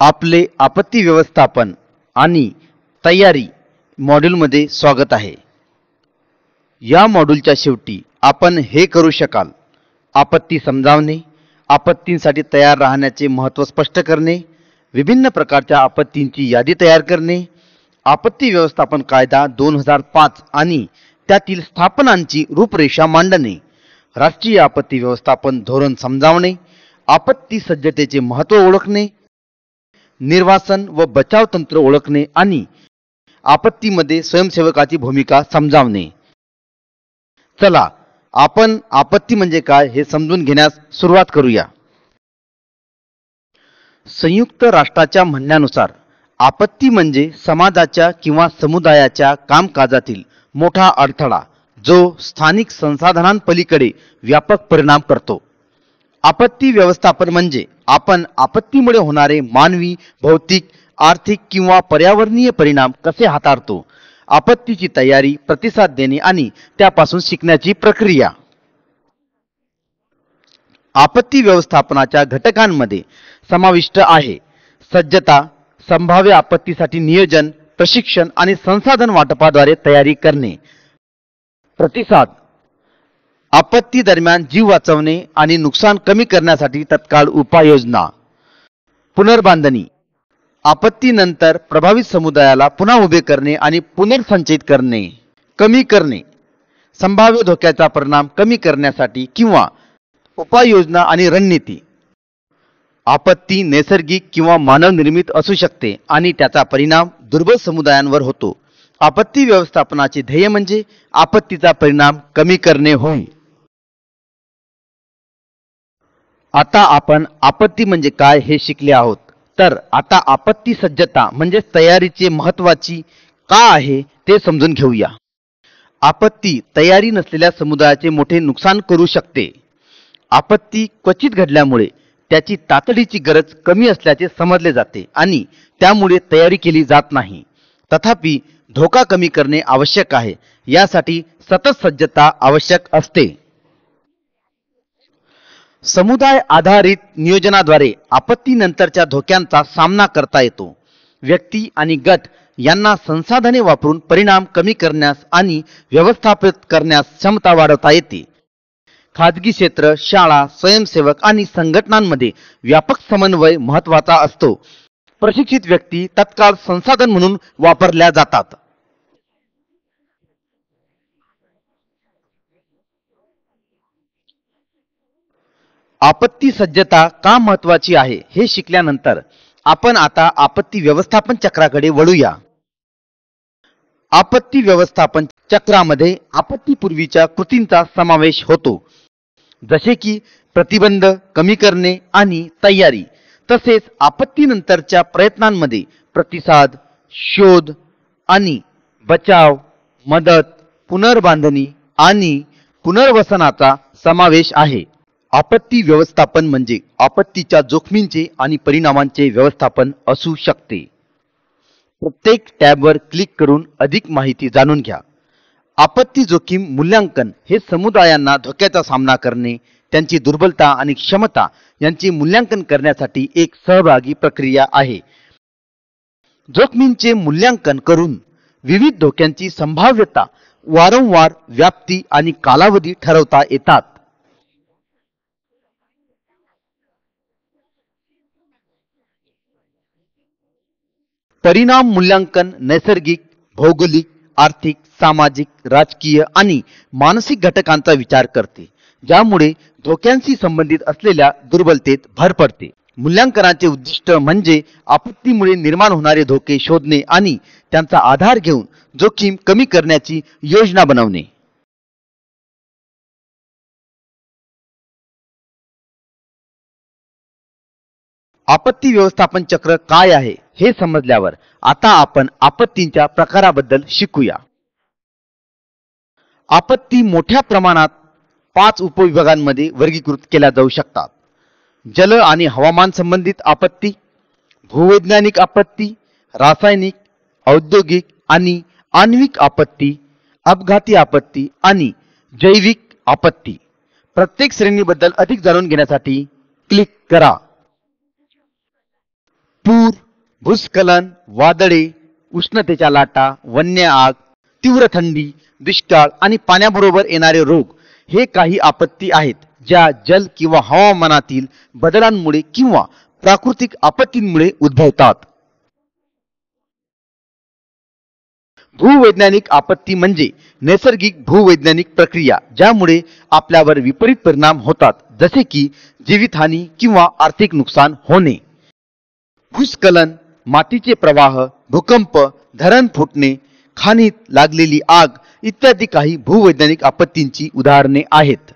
आपले आपत्ती व्यवस्थापन आणि तयारी मॉड्यूलमध्ये स्वागत आहे. या मॉड्यूलच्या शेवटी आपण हे करू शकाल: आपत्ती समजावणे, आपत्तींसाठी तयार राहण्याचे महत्त्व स्पष्ट करणे, विभिन्न प्रकारच्या आपत्तींची यादी तयार करणे, आपत्ती व्यवस्थापन कायदा 2005 आणि त्यातील स्थापनांची रूपरेषा मांडणे, राष्ट्रीय आपत्ती व्यवस्थापन धोरण समजावणे, आपत्ती सज्जतेचे महत्त्व ओळखणे, निर्वासन व बचाव तंत्र ओळखणे आणि आपत्तीमध्ये स्वयंसेवकाची भूमिका समजावणे. चला आपण आपत्ती म्हणजे काय हे समजून घेण्यास सुरुवात करूया. संयुक्त राष्ट्राच्या म्हणण्यानुसार आपत्ती म्हणजे समाजाच्या किंवा समुदायाच्या कामकाजातील मोठा अडथळा जो स्थानिक संसाधनांपलीकडे व्यापक परिणाम करतो. आपत्ती व्यवस्थापन म्हणजे आपण आपत्तीमुळे होणारे मानवी, भौतिक, आर्थिक किंवा पर्यावरणीय परिणाम कसे हाताळतो, आपत्तीची तयारी, प्रतिसाद देणे आणि त्यापासून शिकण्याची प्रक्रिया. आपत्ती व्यवस्थापनाच्या घटकांमध्ये समाविष्ट आहे सज्जता, संभाव्य आपत्तीसाठी नियोजन, प्रशिक्षण आणि संसाधन वाटपाद्वारे तयारी करणे. प्रतिसाद, आपत्ती दरम्यान जीव वाचवणे आणि नुकसान कमी करण्यासाठी तत्काळ उपाययोजना. पुनर्बांधणी, आपत्तीनंतर प्रभावित समुदायाला पुन्हा उभे करणे आणि पुनर्संचयित करणे. कमी करणे, संभाव्य धोक्याचा परिणाम कमी करण्यासाठी किंवा उपाययोजना आणि रणनीती. आपत्ती नैसर्गिक किंवा मानवनिर्मित असू शकते आणि त्याचा परिणाम दुर्बल समुदायांवर होतो. आपत्ती व्यवस्थापनाचे ध्येय म्हणजे आपत्तीचा परिणाम कमी करणे होय. आता आपण आपत्ती म्हणजे काय हे शिकले आहोत, तर आता आपत्ती सज्जता म्हणजे तयारीचे महत्त्वाची का आहे ते समजून घेऊया. आपत्ती तयारी नसलेल्या समुदायाचे मोठे नुकसान करू शकते. आपत्ती क्वचित घडल्यामुळे त्याची तातडीची गरज कमी असल्याचे समजले जाते आणि त्यामुळे तयारी केली जात नाही. तथापि धोका कमी करणे आवश्यक आहे. यासाठी सतत सज्जता आवश्यक असते. समुदाय आधारित नियोजनाद्वारे आपत्तीनंतरच्या धोक्यांचा सामना करता येतो. व्यक्ती आणि गट यांना संसाधने वापरून परिणाम कमी करण्यास आणि व्यवस्थापित करण्यास क्षमता वाढवता येते. खाजगी क्षेत्र, शाळा, स्वयंसेवक आणि संघटनांमध्ये व्यापक समन्वय महत्त्वाचा असतो. प्रशिक्षित व्यक्ती तत्काळ संसाधन म्हणून वापरल्या जातात. आपत्ती सज्जता का महत्त्वाची आहे हे शिकल्यानंतर आपण आता आपत्ती व्यवस्थापन चक्राकडे वळूया. आपत्ती व्यवस्थापन चक्रामध्ये आपत्तीपूर्वीच्या कृतींचा समावेश होतो, जसे की प्रतिबंध, कमी करणे आणि तयारी. तसेच आपत्तीनंतरच्या प्रयत्नांमध्ये प्रतिसाद, शोध आणि बचाव, मदत, पुनर्बांधणी आणि पुनर्वसनाचा समावेश आहे. आपत्ती व्यवस्थापन म्हणजे आपत्तीच्या जोखमींचे आणि परिणामांचे व्यवस्थापन असू शकते. प्रत्येक टॅबवर क्लिक करून अधिक माहिती जाणून घ्या. आपत्ती जोखीम मूल्यांकन हे समुदायांना धोक्याचा सामना करणे, त्यांची दुर्बलता आणि क्षमता यांचे मूल्यांकन करण्यासाठी एक सहभागी प्रक्रिया आहे. जोखमींचे मूल्यांकन करून विविध धोक्यांची संभाव्यता, वारंवार, व्याप्ती आणि कालावधी ठरवता येतात. परिणाम मूल्यांकन नैसर्गिक, भौगोलिक, आर्थिक, सामाजिक, राजकीय आणि मानसिक घटकांचा विचार करते, ज्यामुळे धोक्यांशी संबंधित असलेल्या दुर्बलतेत भर पडते. मूल्यांकनाचे उद्दिष्ट म्हणजे आपत्तीमुळे निर्माण होणारे धोके शोधणे आणि त्यांचा आधार घेऊन जोखीम कमी करण्याची योजना बनवणे. आपत्ती व्यवस्थापन चक्र काय आहे हे समजल्यावर आता आपण आपत्तींच्या प्रकाराबद्दल शिकूया. आपत्ती मोठ्या प्रमाणात 5 उपविभागांमध्ये वर्गीकृत केल्या जाऊ शकतात. जल आणि हवामान संबंधित आपत्ती, भूवैज्ञानिक आपत्ती, रासायनिक, औद्योगिक आणि आण्विक आपत्ती, अपघाती आपत्ती आणि जैविक आपत्ती. प्रत्येक श्रेणीबद्दल अधिक जाणून घेण्यासाठी क्लिक करा. पूर, भूस्खलन, वादळे, उष्णतेच्या लाटा, वन्य आग, तीव्र थंडी, दुष्काळ आणि पाण्याबरोबर येणारे रोग हे काही आपत्ती आहेत ज्या जल किंवा हवामानातील बदलांमुळे किंवा प्राकृतिक आपत्तींमुळे उद्भवतात. भूवैज्ञानिक आपत्ती म्हणजे नैसर्गिक भूवैज्ञानिक प्रक्रिया ज्यामुळे आपल्यावर विपरीत परिणाम होतात, जसे की जीवितहानी किंवा आर्थिक नुकसान होणे. भूस्खलन, मातीचे प्रवाह, भूकंप, धरण फुटणे, खाणीत लागलेली आग इत्यादी काही भूवैज्ञानिक आपत्तींची उदाहरणे आहेत.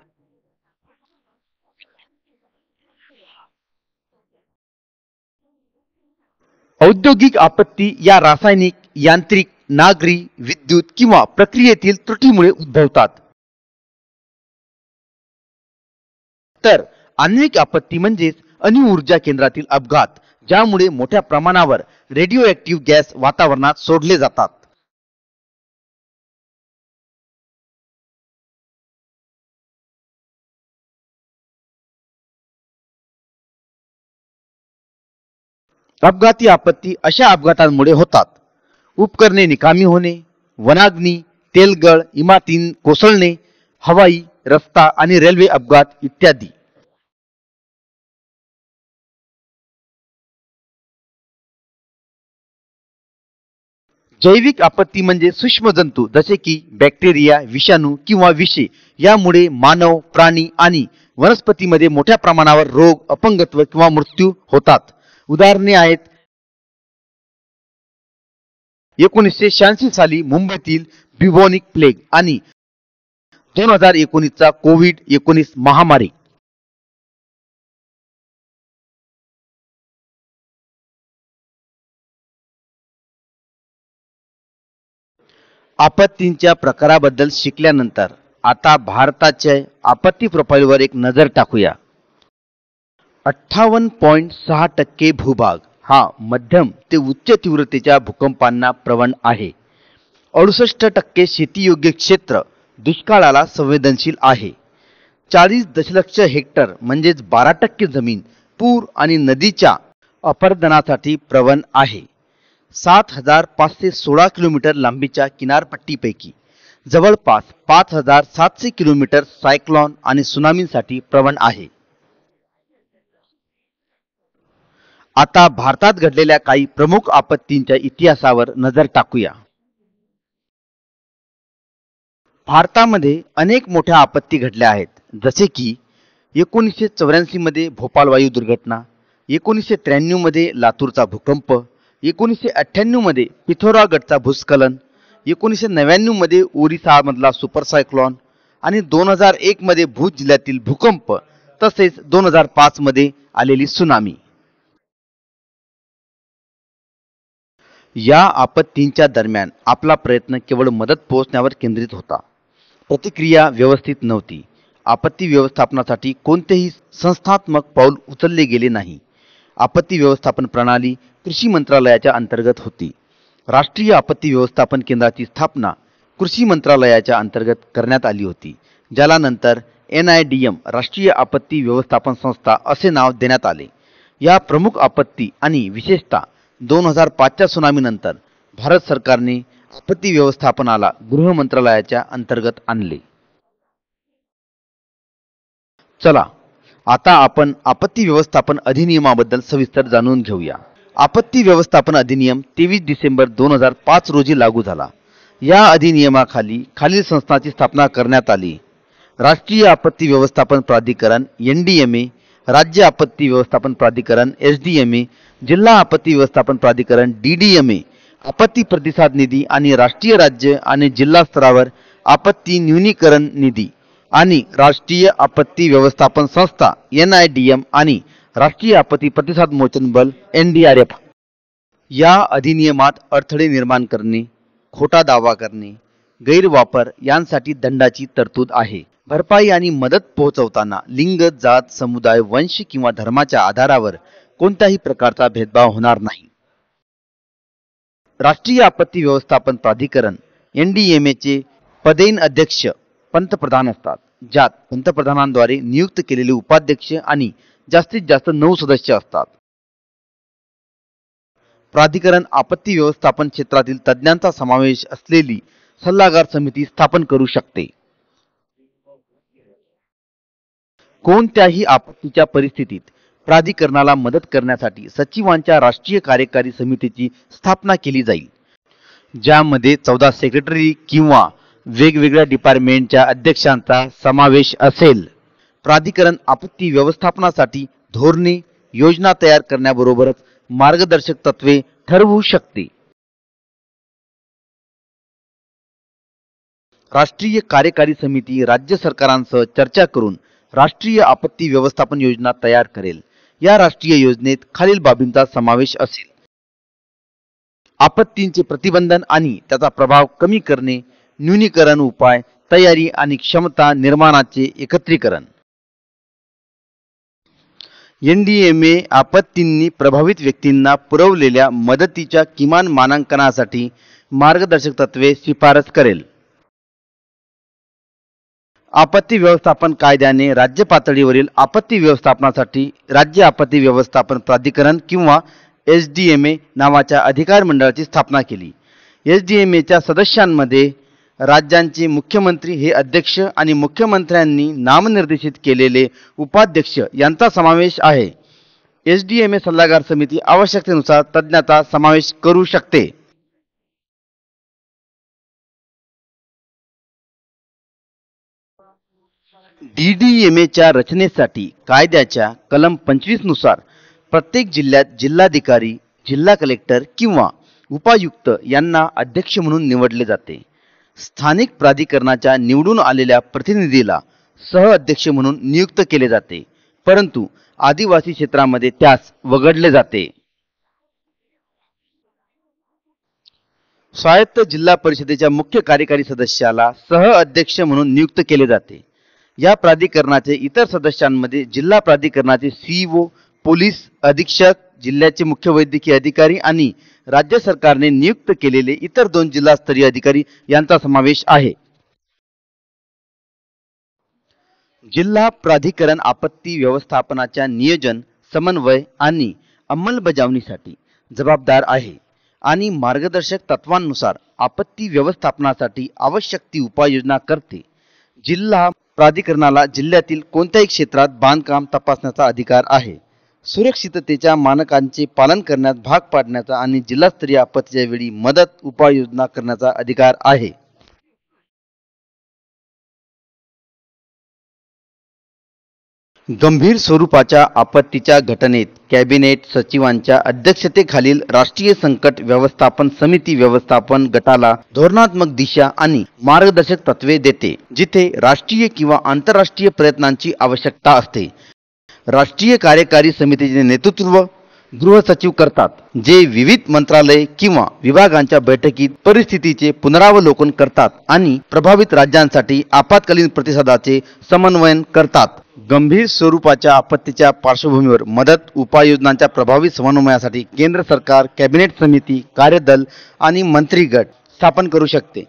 औद्योगिक आपत्ती या रासायनिक, यांत्रिक, नागरी, विद्युत किंवा प्रक्रियेतील त्रुटीमुळे उद्भवतात. तर आण्विक आपत्ती म्हणजेच अणुऊर्जा केंद्रातील अपघात ज्यामुळे मोठ्या प्रमाणावर रेडिओ ऍक्टिव्ह गॅस वातावरणात सोडले जातात. अपघाती आपत्ती अशा अपघातांमुळे होतात: उपकरणे निकामी होणे, वनाग्नी, तेलगळ, इमारतीं कोसळणे, हवाई, रस्ता आणि रेल्वे अपघात इत्यादी. जैविक आपत्ती म्हणजे सूक्ष्म जंतू जसे की बॅक्टेरिया, विषाणू किंवा विषे यामुळे मानव, प्राणी आणि वनस्पतीमध्ये मोठ्या प्रमाणावर रोग, अपंगत्व किंवा मृत्यू होतात. उदाहरणे आहेत: 1986 साली मुंबईतील ब्युबॉनिक प्लेग आणि 2019 चा कोविड-19 महामारी. आपत्तींच्या प्रकाराबद्दल शिकल्यानंतर आता भारताच्या आपत्ती प्रोफाईलवर एक नजर टाकूया. 58.6% भूभाग हा मध्यम ते उच्च तीव्रतेच्या भूकंपांना प्रवण आहे. 68% शेतीयोग्य क्षेत्र दुष्काळाला संवेदनशील आहे. 40 दशलक्ष हेक्टर म्हणजेच 12% जमीन पूर आणि नदीच्या अपरदनासाठी प्रवण आहे. 7,516 किलोमीटर लांबीच्या किनारपट्टीपैकी जवळपास 5,700 किलोमीटर सायक्लॉन आणि सुनामीसाठी प्रवण आहे. आता भारतात घडलेल्या काही प्रमुख आपत्तींच्या इतिहासावर नजर टाकूया. भारतामध्ये अनेक मोठ्या आपत्ती घडल्या आहेत, जसे की 1984 मध्ये भोपाळ वायू दुर्घटना, 1993 मध्ये लातूरचा भूकंप, 1998 मध्ये पिथोरागडचा भूस्खलन, 1999 मध्ये ओरिसा मधला सुपर सायक्लॉन आणि 2001 मध्ये भूज जिल्ह्यातील भूकंप तसेच 2005 मध्ये आलेली सुनामी. या आपत्तींच्या दरम्यान आपला प्रयत्न केवळ मदत पोहोचण्यावर केंद्रित होता. प्रतिक्रिया व्यवस्थित नव्हती. आपत्ती व्यवस्थापनासाठी कोणतेही संस्थात्मक पाऊल उचलले गेले नाही. आपत्ती व्यवस्थापन प्रणाली कृषी मंत्रालयाच्या अंतर्गत होती. राष्ट्रीय आपत्ती व्यवस्थापन केंद्राची स्थापना कृषी मंत्रालयाच्या अंतर्गत करण्यात आली होती, ज्याला नंतर NIDM राष्ट्रीय आपत्ती व्यवस्थापन संस्था असे नाव देण्यात आले. या प्रमुख आपत्ती आणि विशेषतः 2005च्या सुनामीनंतर भारत सरकारने आपत्ती व्यवस्थापनाला गृह मंत्रालयाच्या अंतर्गत आणले. चला आता आपण आपत्ती व्यवस्थापन अधिनियमाबद्दल सविस्तर जाणून घेऊया. आपत्ती व्यवस्थापन अधिनियम 23 डिसेंबर 2005 रोजी लागू झाला. या अधिनियमाखाली खालील संस्थांची स्थापना करण्यात आली: राष्ट्रीय आपत्ती व्यवस्थापन प्राधिकरण NDMA, राज्य आपत्ती व्यवस्थापन प्राधिकरण SDMA, जिल्हा आपत्ती व्यवस्थापन प्राधिकरण DDMA, आपत्ती प्रतिसाद निधी आणि राष्ट्रीय, राज्य आणि जिल्हा स्तरावर आपत्ती न्यूनीकरण निधी आणि राष्ट्रीय आपत्ती व्यवस्थापन संस्था NIDM आणि राष्ट्रीय आपत्ती प्रतिसाद मोचन बल NDRF. या अधिनियमात अडथळे निर्माण करणे, खोटा दावा करणे, गैरवापर यांसाठी दंडाची तरतूद आहे. भरपाई आणि मदत पोहोचवताना लिंग, जात, समुदाय, वंश किंवा धर्माच्या आधारावर कोणत्याही प्रकारचा भेदभाव होणार नाही. राष्ट्रीय आपत्ती व्यवस्थापन प्राधिकरण NDMA चे पदेन अध्यक्ष पंतप्रधान असतात, ज्यात पंतप्रधानांद्वारे नियुक्त केलेले उपाध्यक्ष आणि जास्तीत जास्त 9 सदस्य असतात. प्राधिकरण आपत्ती व्यवस्थापन क्षेत्रातील तज्ञांचा समावेश असलेली सल्लागार समिती स्थापन करू शकते. कोणत्याही आपत्तीच्या परिस्थितीत प्राधिकरणाला मदत करण्यासाठी सचिवांच्या राष्ट्रीय कार्यकारी समितीची स्थापना केली जाईल, ज्यामध्ये 14 सेक्रेटरी किंवा वेगवेगळ्या डिपार्टमेंटच्या अध्यक्षांचा समावेश असेल. प्राधिकरण आपत्ती व्यवस्थापनासाठी धोरणे, योजना तयार करण्याबरोबरच मार्गदर्शक तत्त्वे ठरवू शकते. राष्ट्रीय कार्यकारी समिती राज्य सरकारांसह चर्चा करून राष्ट्रीय आपत्ती व्यवस्थापन योजना तयार करेल. या राष्ट्रीय योजनेत खालील बाबींचा समावेश असेल: आपत्तींचे प्रतिबंधन आणि त्याचा प्रभाव कमी करणे, न्यूनीकरण उपाय, तयारी आणि क्षमता निर्माणाचे एकत्रीकरण. NDMA आपत्तींनी प्रभावित व्यक्तींना पुरवलेल्या मदतीच्या किमान मानांकनासाठी मार्गदर्शक तत्त्वे शिफारस करेल. आपत्ती व्यवस्थापन कायद्याने राज्य पातळीवरील आपत्ती व्यवस्थापनासाठी राज्य आपत्ती व्यवस्थापन प्राधिकरण किंवा SDMA नावाच्या अधिकार मंडळाची स्थापना केली. SDMAच्या सदस्यांमध्ये राज्यांचे मुख्यमंत्री हे अध्यक्ष आणि मुख्यमंत्र्यांनी नामनिर्देशित केलेले उपाध्यक्ष यांचा समावेश आहे. SDMA सल्लागार समिती आवश्यकतेनुसार तज्ञांचा समावेश करू शकते. DDMAच्या रचनेसाठी कायद्याच्या कलम 25 नुसार प्रत्येक जिल्ह्यात जिल्हाधिकारी, जिल्हा कलेक्टर किंवा उपायुक्त यांना अध्यक्ष म्हणून निवडले जाते. स्थानिक प्राधिकरणाच्या निवडून आलेल्या प्रतिनिधीला सहअध्यक्ष म्हणून नियुक्त केले जाते, परंतु आदिवासी क्षेत्रामध्ये त्यास वगळले जाते. स्वायत्त जिल्हा परिषदेच्या मुख्य कार्यकारी सदस्याला सहअध्यक्ष म्हणून नियुक्त केले जाते. या प्राधिकरणाचे इतर सदस्यांमध्ये जिल्हा प्राधिकरणाचे CEO, पोलीस अधीक्षक, जिल्ह्याचे मुख्य वैद्यकीय अधिकारी आणि राज्य सरकारने नियुक्त केलेले इतर 2 जिल्हास्तरीय अधिकारी यांचा समावेश आहे. जिल्हा प्राधिकरण आपत्ती व्यवस्थापनाच्या नियोजन, समन्वय आणि अंमलबजावणीसाठी जबाबदार आहे आणि मार्गदर्शक तत्वांनुसार आपत्ती व्यवस्थापनासाठी आवश्यक ती उपाययोजना करते. जिल्हा प्राधिकरणाला जिल्ह्यातील कोणत्याही क्षेत्रात बांधकाम तपासण्याचा अधिकार आहे. सुरक्षिततेच्या मानकांचे पालन करण्यास भाग पाडण्याचा आणि जिल्हास्तरीय आपत्तीच्या वेळी मदत उपाययोजना करण्याचा अधिकार आहे. गंभीर स्वरूपाच्या आपत्तीच्या घटनेत कॅबिनेट सचिवांच्या अध्यक्षतेखालील राष्ट्रीय संकट व्यवस्थापन समिती व्यवस्थापन गटाला धोरणात्मक दिशा आणि मार्गदर्शक तत्त्वे देते. जिथे राष्ट्रीय किंवा आंतरराष्ट्रीय प्रयत्नांची आवश्यकता असते, राष्ट्रीय कार्यकारी समितीचे नेतृत्व गृह सचिव करतात, जे विविध मंत्रालये किंवा विभागांच्या बैठकीत परिस्थितीचे पुनरावलोकन करतात आणि प्रभावित राज्यांसाठी आपत्कालीन प्रतिसादाचे समन्वयन करतात. गंभीर स्वरूपाच्या आपत्तीच्या पार्श्वभूमीवर मदत उपाययोजनांच्या प्रभावी समन्वयासाठी केंद्र सरकार कॅबिनेट समिती, कार्यदल आणि मंत्री गट स्थापन करू शकते.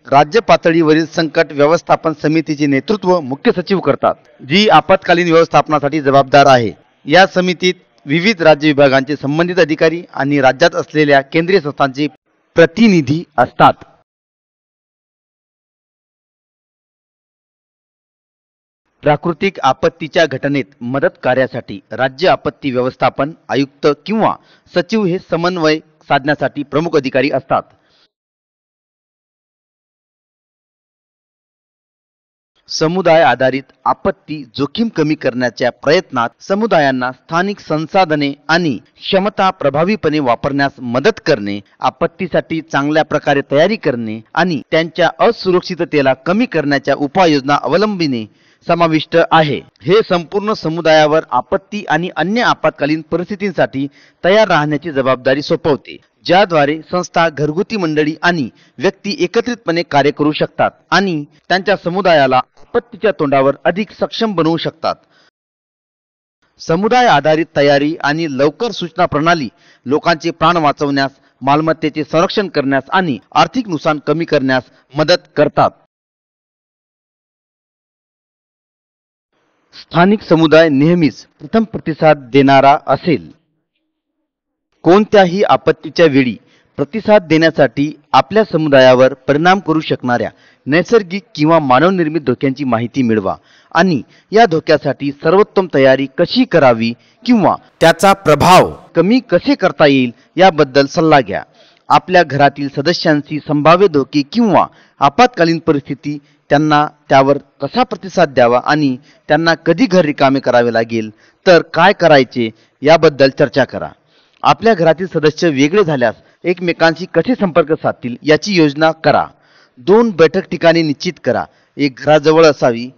राज्य पातळीवरील संकट व्यवस्थापन समितीचे नेतृत्व मुख्य सचिव करतात, जी आपत्कालीन व्यवस्थापनासाठी जबाबदार आहे. या समितीत विविध राज्य विभागांचे संबंधित अधिकारी आणि राज्यात असलेल्या केंद्रीय संस्थांचे प्रतिनिधी असतात. प्राकृतिक आपत्तीच्या घटनेत मदत कार्यासाठी राज्य आपत्ती व्यवस्थापन आयुक्त किंवा सचिव हे समन्वय साधण्यासाठी प्रमुख अधिकारी असतात. समुदाय आधारित आपत्ती जोखीम कमी करण्याच्या प्रयत्नात समुदायांना स्थानिक संसाधने आणि क्षमता प्रभावीपणे वापरण्यास मदत करणे, आपत्तीसाठी चांगल्या प्रकारे तयारी करणे आणि त्यांच्या असुरक्षिततेला कमी करण्याच्या उपाययोजना अवलंबिणे समाविष्ट आहे. हे संपूर्ण समुदायावर आपत्ती आणि अन्य आपत्कालीन परिस्थितींसाठी तयार राहण्याची जबाबदारी सोपवते, ज्याद्वारे संस्था, घरगुती मंडळी आणि व्यक्ती एकत्रितपणे कार्य करू शकतात आणि त्यांच्या समुदायाला आपत्तीच्या तोंडावर अधिक सक्षम बनवू शकतात. समुदाय आधारित तयारी आणि लवकर सूचना प्रणाली लोकांचे प्राण वाचवण्यास, मालमत्तेचे संरक्षण करण्यास आणि आर्थिक नुकसान कमी करण्यास मदत करतात. स्थानिक समुदाय नेहमीच प्रथम प्रतिसाद देणारा असेल. कोणत्याही आपत्तीच्या वेळी प्रतिसाद देण्यासाठी आपल्या समुदायावर परिणाम करू शकणाऱ्या नैसर्गिक किंवा मानवनिर्मित धोक्यांची माहिती मिळवा आणि या धोक्यासाठी सर्वोत्तम तयारी कशी करावी किंवा त्याचा प्रभाव कमी कसे करता येईल याबद्दल सल्ला घ्या. आपल्या घरातील सदस्यांची संभाव्य धोके किंवा आपत्कालीन परिस्थिती, त्यांना त्यावर कसा प्रतिसाद द्यावा आणि त्यांना कधी घर रिकामे करावे लागेल तर काय करायचे याबद्दल चर्चा करा. आपल्या घरातील सदस्य वेगळे झाल्यास एकमेकांशी कसे संपर्क साधतील याची योजना करा. 2 बैठक ठिकाणे निश्चित करा. एक घराजवळ असावी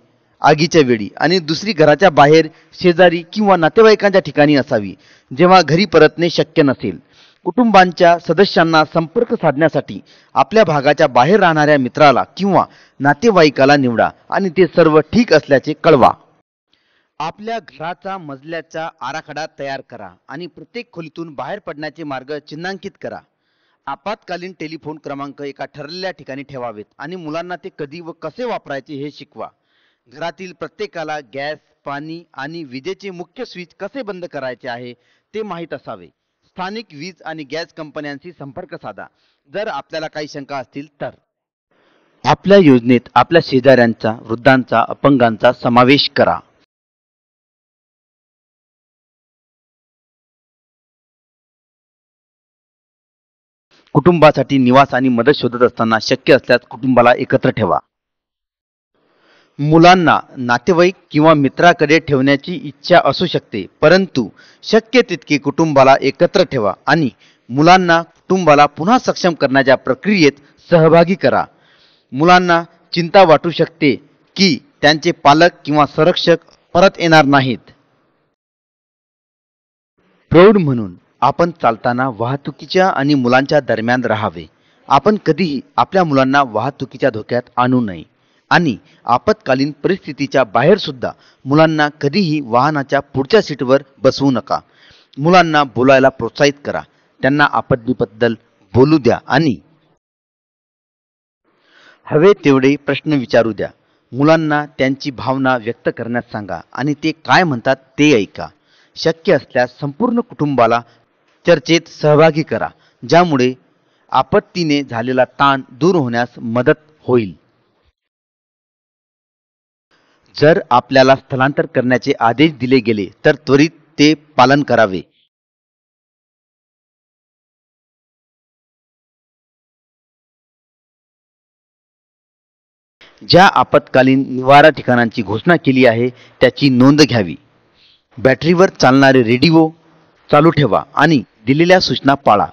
आगीच्या वेळी आणि दुसरी घराच्या बाहेर शेजारी किंवा नातेवाईकांच्या ठिकाणी असावी जेव्हा घरी परतणे शक्य नसेल. कुटुंबांच्या सदस्यांना संपर्क साधण्यासाठी आपल्या भागाच्या बाहेर राहणाऱ्या मित्राला किंवा नातेवाईकाला निवडा आणि ते सर्व ठीक असल्याचे कळवा. आपल्या घराचा मजल्याचा आराखडा तयार करा आणि प्रत्येक खोलीतून बाहेर पडण्याचे मार्ग चिन्हांकित करा. आपत्कालीन टेलिफोन क्रमांक एका ठरलेल्या ठिकाणी ठेवावेत आणि मुलांना ते कधी व कसे वापरायचे हे शिकवा. घरातील प्रत्येकाला गॅस, पाणी आणि विजेचे मुख्य स्विच कसे बंद करायचे आहे ते माहीत असावे. स्थानिक वीज आणि गॅस कंपन्यांशी संपर्क साधा जर आपल्याला काही शंका असतील तर. आपल्या योजनेत आपल्या शेजाऱ्यांचा, वृद्धांचा, अपंगांचा समावेश करा. कुटुंबासाठी निवास आणि मदत शोधत असताना शक्य असल्यास कुटुंबाला एकत्र ठेवा. मुलांना नातेवाईक किंवा मित्राकडे ठेवण्याची इच्छा असू शकते, परंतु शक्य तितके कुटुंबाला एकत्र ठेवा आणि मुलांना कुटुंबाला पुन्हा सक्षम करण्याच्या प्रक्रियेत सहभागी करा. मुलांना चिंता वाटू शकते की त्यांचे पालक किंवा संरक्षक परत येणार नाहीत. प्रौढ म्हणून आपण चालताना वाहतुकीच्या आणि मुलांच्या दरम्यान राहावे. आपण कधीही आपल्या मुलांना वाहतुकीच्या धोक्यात आणू नये आणि आपत्कालीन परिस्थितीच्या बाहेर सुद्धा मुलांना कधीही वाहनाच्या पुढच्या सीटवर बसवू नका. मुलांना बोलायला प्रोत्साहित करा, त्यांना आपत्तीबद्दल बोलू द्या आणि हवे तेवढे प्रश्न विचारू द्या. मुलांना त्यांची भावना व्यक्त करण्यास सांगा आणि ते काय म्हणतात ते ऐका. शक्य असल्यास संपूर्ण कुटुंबाला चर्चेत सहभागी करा, ज्यामुळे आपत्तीने झालेला ताण दूर होण्यास मदत होईल. जर आपल्याला स्थलांतर करण्याचे आदेश दिले गेले तर त्वरित ते पालन करावे. ज्या आपत्कालीन निवारा ठिकाणांची घोषणा केली आहे त्याची नोंद घ्यावी. बॅटरीवर चालणारे रेडिओ चालू ठेवा आणि दिलेल्या सूचना पाळा.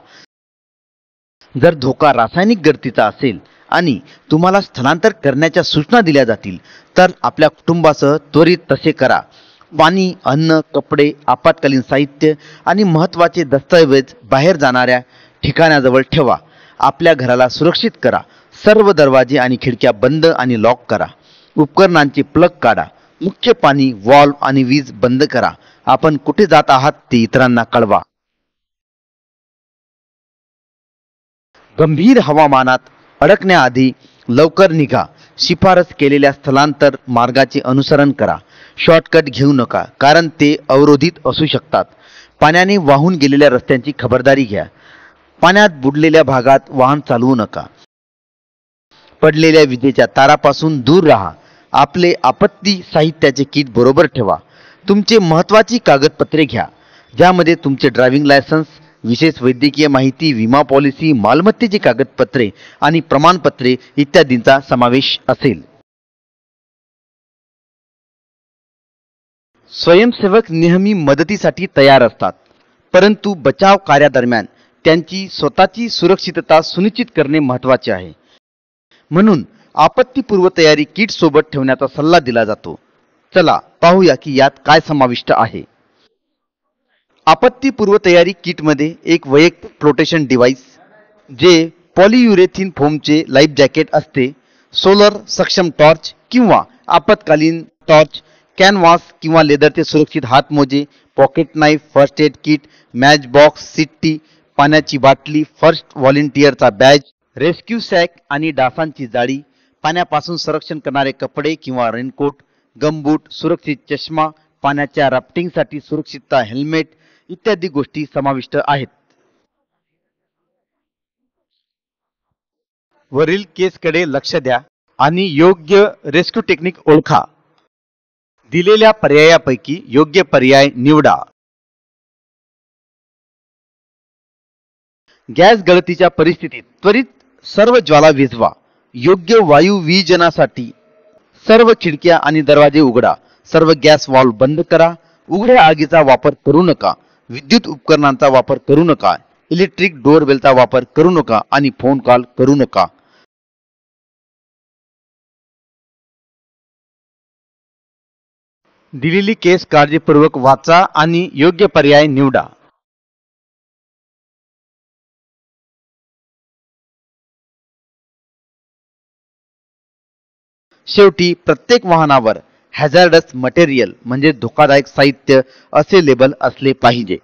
जर धोका रासायनिक गळतीचा असेल आणि तुम्हाला स्थलांतर करण्याच्या सूचना दिल्या जातील तर आपल्या कुटुंबासह त्वरित तसे करा. पाणी, अन्न, कपडे, आपत्कालीन साहित्य आणि महत्त्वाचे दस्तऐवज बाहेर जाणाऱ्या ठिकाणाजवळ ठेवा. आपल्या घराला सुरक्षित करा. सर्व दरवाजे आणि खिडक्या बंद आणि लॉक करा. उपकरणांचे प्लग काढा. मुख्य पाणी, व्हॉल्व्ह आणि वीज बंद करा. आपण कुठे जात आहात ते इतरांना कळवा. गंभीर हवामानात अडकण्याआधी लवकर निघा. शिफारस केलेल्या स्थलांतर मार्गाचे अनुसरण करा. शॉर्टकट घेऊ नका कारण ते अवरोधित असू शकतात. पाण्याने वाहून गेलेल्या रस्त्यांची खबरदारी घ्या. पाण्यात बुडलेल्या भागात वाहन चालवू नका. पडलेल्या विजेच्या तारापासून दूर राहा. आपले आपत्ती साहित्याचे किट बरोबर ठेवा. तुमचे महत्त्वाची कागदपत्रे घ्या, ज्यामध्ये तुमचे ड्रायव्हिंग लायसन्स, विशेष वैद्यकीय माहिती, विमा पॉलिसी, मालमत्तेची कागदपत्रे आणि प्रमाणपत्रे इत्यादींचा समावेश असेल. स्वयंसेवक नेहमी मदतीसाठी तयार असतात, परंतु बचाव कार्यादरम्यान त्यांची स्वतःची सुरक्षितता सुनिश्चित करणे महत्त्वाचे आहे. म्हणून आपत्तीपूर्व तयारी किट सोबत ठेवण्याचा सल्ला दिला जातो. चला पाहूया की यात काय समाविष्ट आहे. आपत्तीपूर्व तयारी किटमध्ये एक वैयक्तिक फ्लोटेशन डिव्हाइस, जे पॉलियुरेथिन फोमचे लाईफ जॅकेट असते, सोलर सक्षम टॉर्च किंवा आपत्कालीन टॉर्च, कॅनव्हास किंवा लेदरचे सुरक्षित हातमोजे, pocket knife, first aid kit, match box, city, पाण्याची बाटली, फर्स्ट व्हॉलेंटिअरचा बॅज, रेस्क्यू सॅक आणि डासांची जाळी, पाण्यापासून संरक्षण करणारे कपडे किंवा रेनकोट, गमबूट, सुरक्षित चष्मा, पाण्याच्या राफ्टिंगसाठी सुरक्षितता हेल्मेट इत्यादी गोष्टी समाविष्ट आहेत. वरील केसकडे लक्ष द्या आणि योग्य रेस्क्यू टेक्निक ओळखा. दिलेल्या पर्यायापैकी योग्य पर्याय निवडा. गॅस गळतीच्या परिस्थितीत त्वरित सर्व ज्वाला विझवा. योग्य वायू विजनासाठी सर्व खिडक्या आणि दरवाजे उघडा. सर्व गॅस वाल्व बंद करा. उघड्या आगीचा वापर करू नका. विद्युत उपकरणांचा वापर करू नका. इलेक्ट्रिक डोअरबेलचा वापर करू नका आणि फोन कॉल करू नका. दिलेली केस काळजीपूर्वक वाचा आणि योग्य पर्याय निवडा. शेवटी प्रत्येक वाहनावर हॅझार्डस मटेरियल म्हणजे धोकादायक साहित्य असे लेबल असले पाहिजे.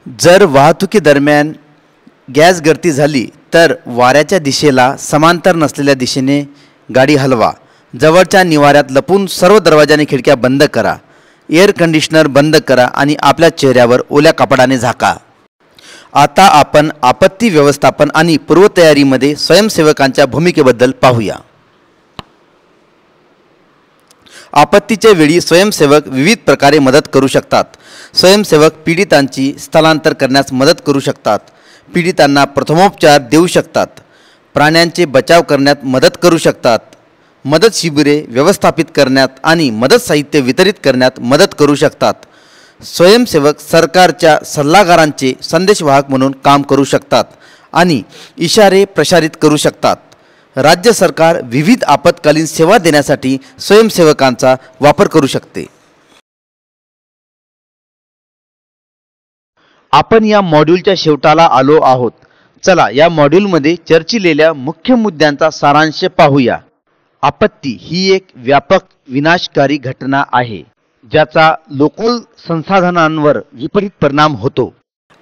जर वाहतुकी दरम्यान गॅस गळती झाली तर वाऱ्याच्या दिशेला समांतर नसलेल्या दिशेने गाडी हलवा. जवळच्या निवाऱ्यात लपून सर्व दरवाजे आणि खिडक्या बंद करा. एअर कंडिशनर बंद करा आणि आपल्या चेहऱ्यावर ओल्या कापडाने झाका. आता आपण आपत्ती व्यवस्थापन आणि पूर्वतयारीमध्ये स्वयंसेवकांच्या भूमिकेबद्दल पाहूया. आपत्तीच्या वेळी स्वयंसेवक विविध प्रकारे मदत करू शकतात. स्वयंसेवक पीडितांची स्थलांतर करण्यास मदत करू शकतात. पीडितांना प्रथमोपचार देऊ शकतात. प्राण्यांचे बचाव करण्यात मदत करू शकतात. मदत शिबिरे व्यवस्थापित करण्यात आणि मदत साहित्य वितरित करण्यात मदत करू शकतात. स्वयंसेवक सरकारच्या सल्लागारांचे संदेशवाहक म्हणून काम करू शकतात आणि इशारे प्रसारित करू शकतात. राज्य सरकार विविध आपत्कालीन सेवा देण्यासाठी स्वयंसेवकांचा वापर करू शकते. आपण या मॉड्यूलच्या शेवटाला आलो आहोत. चला या मॉड्यूलमध्ये चर्चिलेल्या मुख्य मुद्द्यांचा सारांश पाहूया. आपत्ती ही एक व्यापक विनाशकारी घटना आहे ज्याचा लोकल संसाधनांवर विपरीत परिणाम होतो.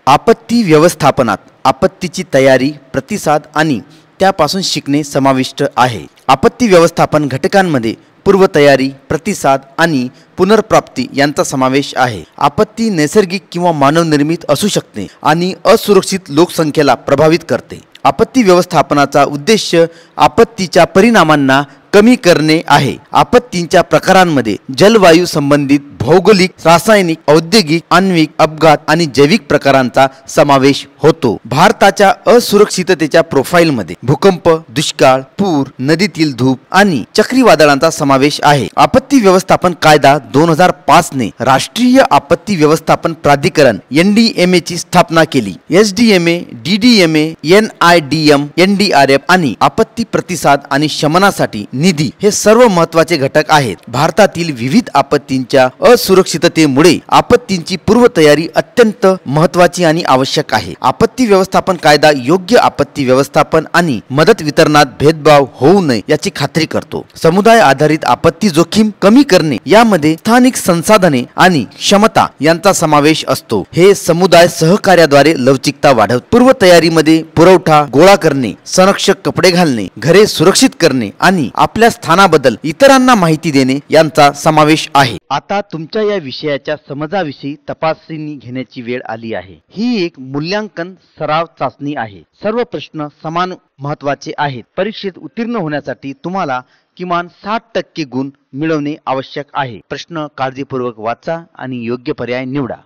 आपत्ती व्यवस्थापनात आपत्तीची तयारी, प्रतिसाद आणि त्यापासून शिकणे समाविष्ट आहे. आपत्ती व्यवस्थापन घटकांमध्ये पूर्वतयारी, प्रतिसाद आणि पुनर्प्राप्ती यांचा समावेश आहे. आपत्ती नैसर्गिक किंवा मानवनिर्मित असू शकते आणि असुरक्षित लोकसंख्येला प्रभावित करते. आपत्ती व्यवस्थापनाचा उद्देश आपत्तीच्या परिणामांना कमी करणे आहे. आपत्तींच्या प्रकारांमध्ये जलवायू संबंधित भौगोलिक, रासायनिक, औद्योगिक, आण्विक, अपघात आणि जैविक प्रकारांचा समावेश होतो. भारताच्या असुरक्षिततेच्या प्रोफाईलमध्ये भूकंप, दुष्काळ, पूर, नदीतील धूप आणि चक्रीवादळांचा समावेश आहे. आपत्ती व्यवस्थापन कायदा 2005 ने राष्ट्रीय आपत्ती व्यवस्थापन प्राधिकरण NDMA ची स्थापना केली. SDMA, DDMA, NIDM, NDRF आणि आपत्ती प्रतिसाद आणि शमनासाठी निधी हे सर्व महत्त्वाचे घटक आहेत. भारतातील विविध आपत्तींच्या असुरक्षिततेमुळे आपत्तींची पूर्वतयारी अत्यंत महत्त्वाची आणि आवश्यक आहे. आपत्ती व्यवस्थापन कायदा योग्य आपत्ती व्यवस्थापन आणि मदत वितरणात भेदभाव होऊ नये याची खात्री करतो. समुदाय आधारित आपत्ती जोखीम कमी करणे यामध्ये स्थानिक संसाधने आणि क्षमता यांचा समावेश असतो. हे समुदाय सहकार्याद्वारे लवचिकता वाढवते. पूर्वतयारीमध्ये पुरवठा गोळा करणे, संरक्षक कपडे घालणे, घरे सुरक्षित करणे आणि आपल्या स्थानाबद्दल इतरांना माहिती देणे यांचा समावेश आहे. आता तुमच्या या विषयाच्या समजाविषयी तपासणी घेण्याची वेळ आली आहे. ही एक मूल्यांकन सराव चाचणी आहे. सर्व प्रश्न समान महत्त्वाचे आहेत. परीक्षेत उत्तीर्ण होण्यासाठी तुम्हाला किमान 60% गुण मिळवणे आवश्यक आहे. प्रश्न काळजीपूर्वक वाचा आणि योग्य पर्याय निवडा.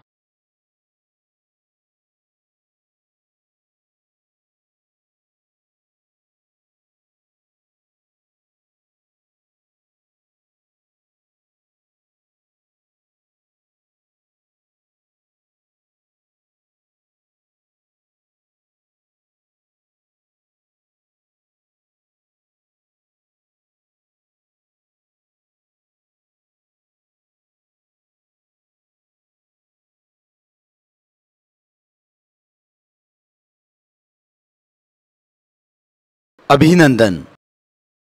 अभिनंदन.